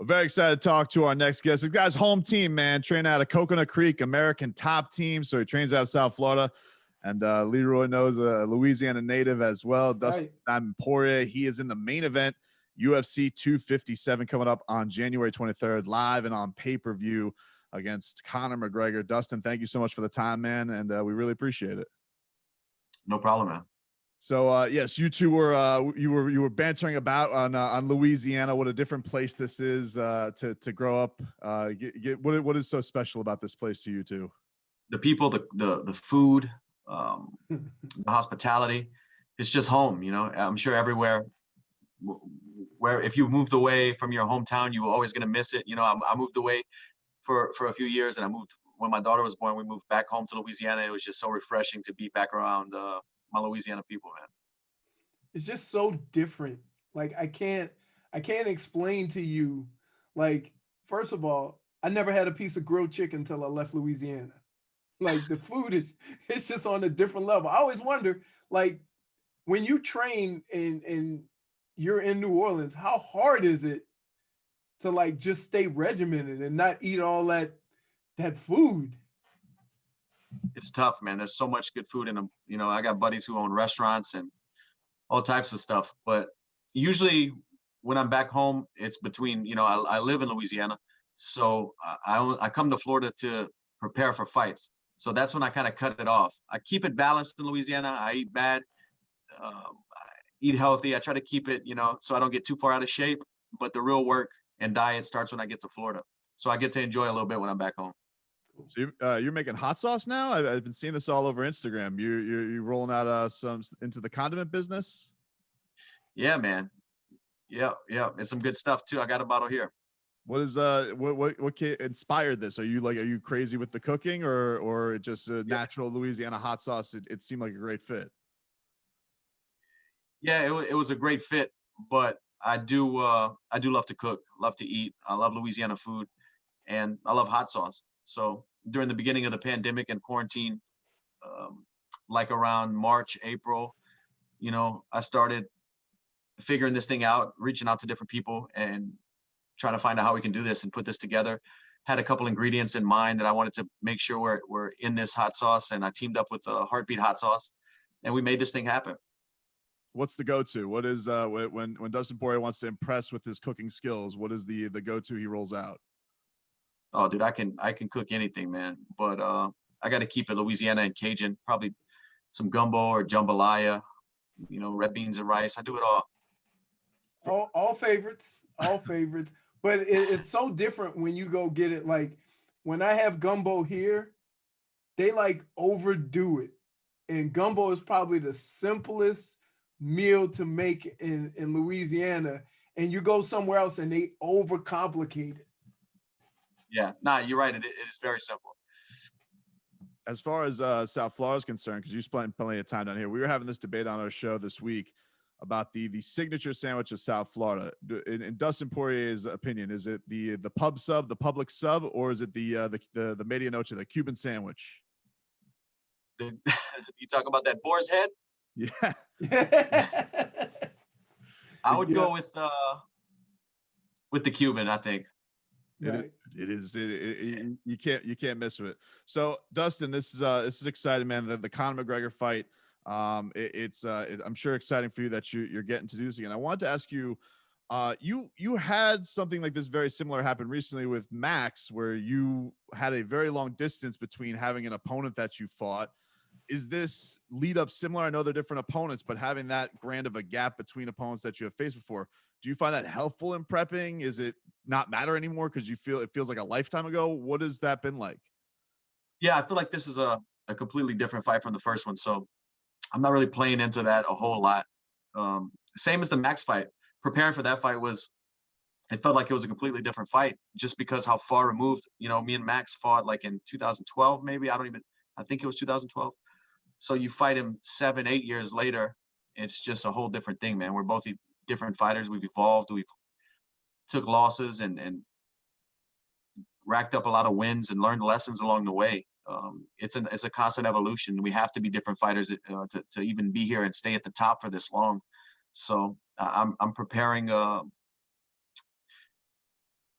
We're very excited to talk to our next guest. This guy's home team, man, trained out of Coconut Creek, American top team. So he trains out of South Florida. And Leroy knows a Louisiana native as well. Dustin Poirier, he is in the main event, UFC 257, coming up on January 23rd, live and on pay-per-view against Conor McGregor. Dustin, thank you so much for the time, man, and we really appreciate it. No problem, man. So yes, you two were you were bantering about on Louisiana. What a different place this is to grow up. What is so special about this place to you two? The people, the food, the hospitality. It's just home, you know. I'm sure everywhere where if you moved away from your hometown, you were always gonna miss it. You know, I moved away for a few years, and I moved when my daughter was born. We moved back home to Louisiana. It was just so refreshing to be back around my Louisiana people, man. It's just so different. Like I can't explain to you. Like, first of all, I never had a piece of grilled chicken until I left Louisiana. Like the food it's just on a different level. I always wonder, like, when you train and you're in New Orleans, how hard is it to like just stay regimented and not eat all that food? It's tough, man. There's so much good food in them. You know, I got buddies who own restaurants and all types of stuff. But usually when I'm back home, it's between, you know, I live in Louisiana. So I come to Florida to prepare for fights. So that's when I kind of cut it off. I keep it balanced in Louisiana. I eat bad, I eat healthy. I try to keep it, you know, so I don't get too far out of shape. But the real work and diet starts when I get to Florida. So I get to enjoy a little bit when I'm back home. So you're making hot sauce now? I've been seeing this all over Instagram. You're rolling out some into the condiment business. Yeah, man. Yeah. It's some good stuff too. I got a bottle here. What is what inspired this? Are you crazy with the cooking, or just a natural Louisiana hot sauce? It seemed like a great fit. Yeah, it was a great fit, but I do love to cook, love to eat. I love Louisiana food, and I love hot sauce. So during the beginning of the pandemic and quarantine, like around March, April, you know, I started figuring this thing out, reaching out to different people and trying to find out how we can do this and put this together. Had a couple ingredients in mind that I wanted to make sure were in this hot sauce, and I teamed up with Heartbeat hot sauce, and we made this thing happen. What's the go-to? What is when Dustin Poirier wants to impress with his cooking skills? What is the go-to he rolls out? Oh, dude, I can cook anything, man. But I got to keep it Louisiana and Cajun. Probably some gumbo or jambalaya. You know, red beans and rice. I do it all. All favorites, all favorites. But it's so different when you go get it. Like when I have gumbo here, they like overdo it, and gumbo is probably the simplest meal to make in Louisiana. And you go somewhere else and they overcomplicate it. Yeah, nah, you're right. It is very simple. As far as South Florida is concerned, because you spent plenty of time down here, we were having this debate on our show this week about the signature sandwich of South Florida. In Dustin Poirier's opinion, is it the pub sub, the public sub, or is it the medianoche, the Cuban sandwich? You talk about that boar's head? Yeah. I would go with the Cuban, I think. It is. You can't miss with it. So Dustin, this is exciting, man. The Conor McGregor fight. I'm sure exciting for you that you're getting to do this again. I wanted to ask you, you had something like this very similar happen recently with Max, where you had a very long distance between having an opponent that you fought. Is this lead up similar? I know they're different opponents, but having that grand of a gap between opponents that you have faced before, do you find that helpful in prepping? Is it not matter anymore because it feels like a lifetime ago? What has that been like? Yeah, I feel like this is a completely different fight from the first one. So I'm not really playing into that a whole lot. Same as the Max fight. Preparing for that fight it felt like it was a completely different fight just because how far removed, you know, me and Max fought like in 2012, maybe. I think it was 2012. So you fight him 7-8 years later. It's just a whole different thing, man. We're both different fighters. We've evolved. We've took losses and racked up a lot of wins and learned lessons along the way. It's a constant evolution. We have to be different fighters to even be here and stay at the top for this long. So I'm preparing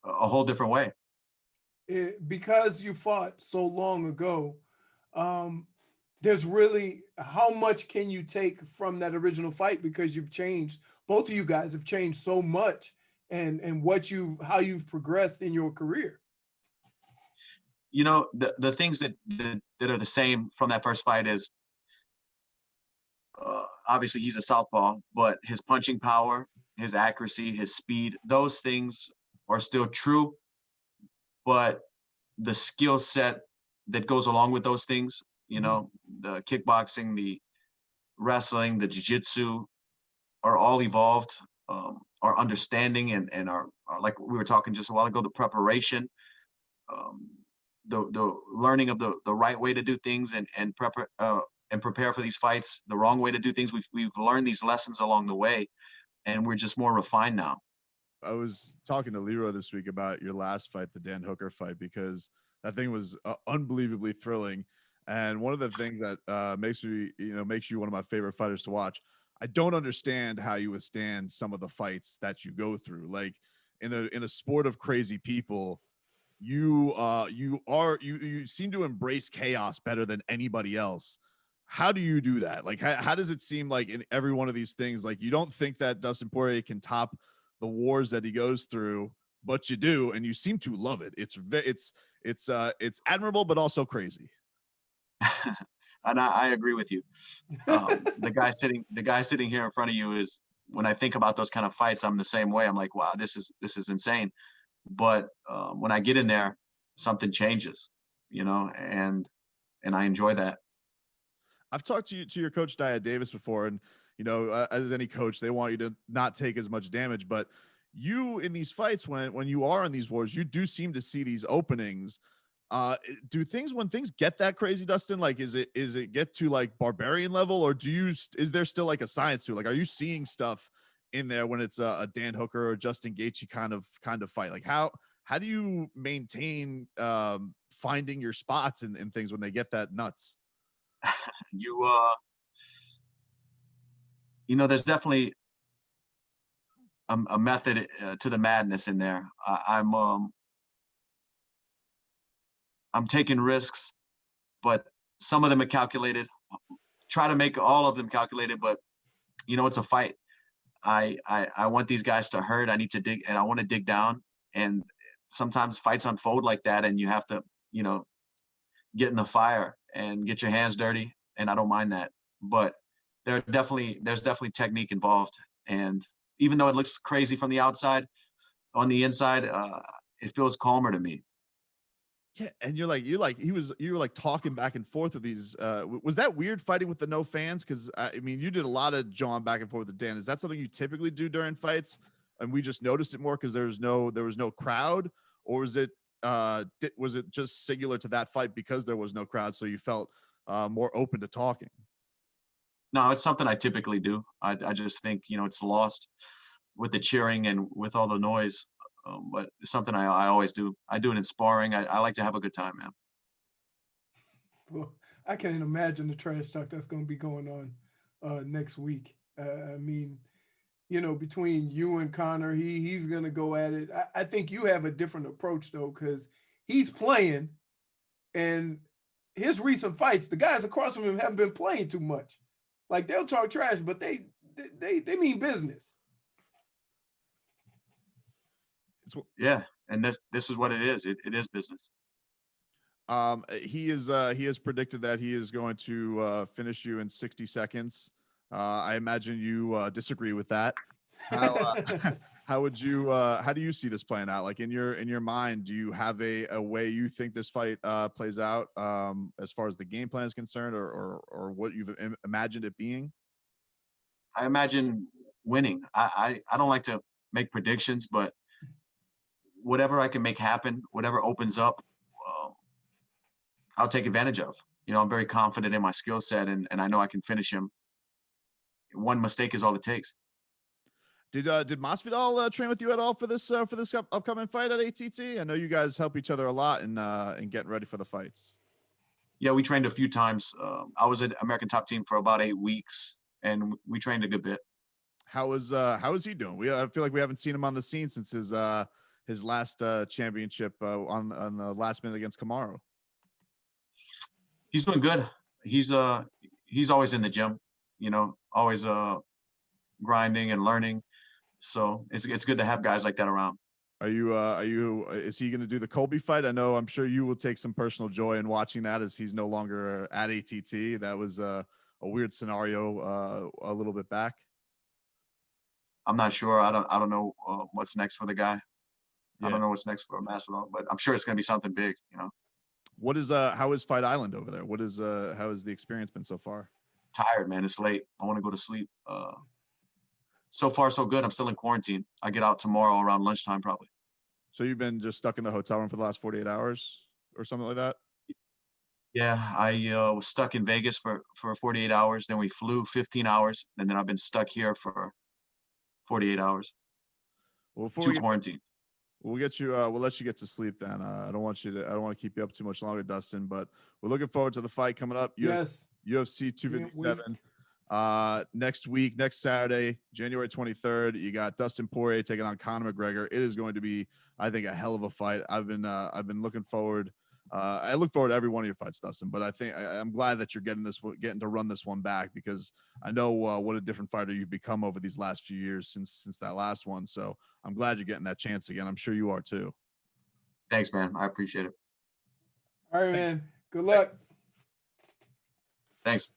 a whole different way. Because you fought so long ago, there's really, how much can you take from that original fight, because you've changed, both of you guys have changed so much, and how you've progressed in your career. You know, the things that are the same from that first fight is, obviously he's a southpaw, but his punching power, his accuracy, his speed, those things are still true. But the skill set that goes along with those things, you know, the kickboxing, the wrestling, the jiu-jitsu, are all evolved. Our understanding and our, like we were talking just a while ago, the preparation, the learning of the right way to do things, and prepare for these fights, the wrong way to do things. We've learned these lessons along the way, and we're just more refined now. I was talking to Leroy this week about your last fight, the Dan Hooker fight, because that thing was unbelievably thrilling. And one of the things that makes you one of my favorite fighters to watch. I don't understand how you withstand some of the fights that you go through. Like in a sport of crazy people, you seem to embrace chaos better than anybody else. How do you do that? Like, how does it seem like in every one of these things, like you don't think that Dustin Poirier can top the wars that he goes through, but you do, and you seem to love it. It's admirable, but also crazy. And I agree with you. The guy sitting here in front of you is, when I think about those kind of fights, I'm the same way. I'm like, wow, this is insane. But when I get in there, something changes, you know, and I enjoy that. I've talked to your coach Dia Davis before, and you know, as any coach, they want you to not take as much damage. But you, in these fights, when you are in these wars, you do seem to see these openings. When things get that crazy, Dustin, like is it get to like barbarian level, or is there still like a science to it? Like, are you seeing stuff in there when it's a Dan Hooker or Justin Gaethje kind of fight? Like how do you maintain finding your spots and things when they get that nuts? You know, there's definitely a method to the madness in there. I'm taking risks, but some of them are calculated. Try to make all of them calculated, but you know, it's a fight. I want these guys to hurt. I need to dig, and I want to dig down. And sometimes fights unfold like that, and you have to, you know, get in the fire and get your hands dirty. And I don't mind that, but there's definitely technique involved. And even though it looks crazy from the outside, on the inside, it feels calmer to me. Yeah, and you were like talking back and forth with these. Was that weird fighting with the no fans? Because I mean, you did a lot of jawing back and forth with Dan. Is that something you typically do during fights, and we just noticed it more because there was no crowd, or was it just singular to that fight because there was no crowd, so you felt more open to talking? No, it's something I typically do. I just think, you know, it's lost with the cheering and with all the noise. But it's something I always do. I do it in sparring. I like to have a good time, man. Well, I can't imagine the trash talk that's going to be going on next week. I mean, you know, between you and Conor, he's going to go at it. I think you have a different approach, though, because he's playing, and his recent fights, the guys across from him haven't been playing too much. Like, they'll talk trash, but they mean business. Yeah, and this is what it is. It is business. He has predicted that he is going to finish you in 60 seconds. I imagine you disagree with that. How do you see this playing out? Like in your mind, do you have a way you think this fight plays out as far as the game plan is concerned, or what you've imagined it being? I imagine winning. I don't like to make predictions, but whatever I can make happen, whatever opens up, I'll take advantage of. You know, I'm very confident in my skill set, and I know I can finish him. One mistake is all it takes. Did Masvidal train with you at all for this upcoming fight at ATT? I know you guys help each other a lot in getting ready for the fights. Yeah, we trained a few times. I was at American Top Team for about 8 weeks, and we trained a good bit. How is he doing? I feel like we haven't seen him on the scene since his last championship on the last minute against Kamaru? He's doing good. He's always in the gym, always grinding and learning. So it's good to have guys like that around. Is he going to do the Colby fight? I know, I'm sure you will take some personal joy in watching that, as he's no longer at ATT. That was a weird scenario a little bit back. I'm not sure. I don't know what's next for the guy. Yeah. I don't know what's next for Masvidal, but I'm sure it's going to be something big, What is how is Fight Island over there? What is how has the experience been so far? Tired, man. It's late. I want to go to sleep. So far so good. I'm still in quarantine. I get out tomorrow around lunchtime probably. So you've been just stuck in the hotel room for the last 48 hours or something like that? Yeah, I was stuck in Vegas for 48 hours. Then we flew 15 hours, and then I've been stuck here for 48 hours. Well, Quarantine. We'll get you. We'll let you get to sleep then. I don't want to keep you up too much longer, Dustin. But we're looking forward to the fight coming up. Yes. UFC 257. Next Saturday, January 23rd. You got Dustin Poirier taking on Conor McGregor. It is going to be, I think, a hell of a fight. I've been looking forward. I look forward to every one of your fights, Dustin. But I think I'm glad that you're getting to run this one back, because I know what a different fighter you've become over these last few years since that last one. So I'm glad you're getting that chance again. I'm sure you are too. Thanks, man. I appreciate it. All right, man. Good luck. Thanks.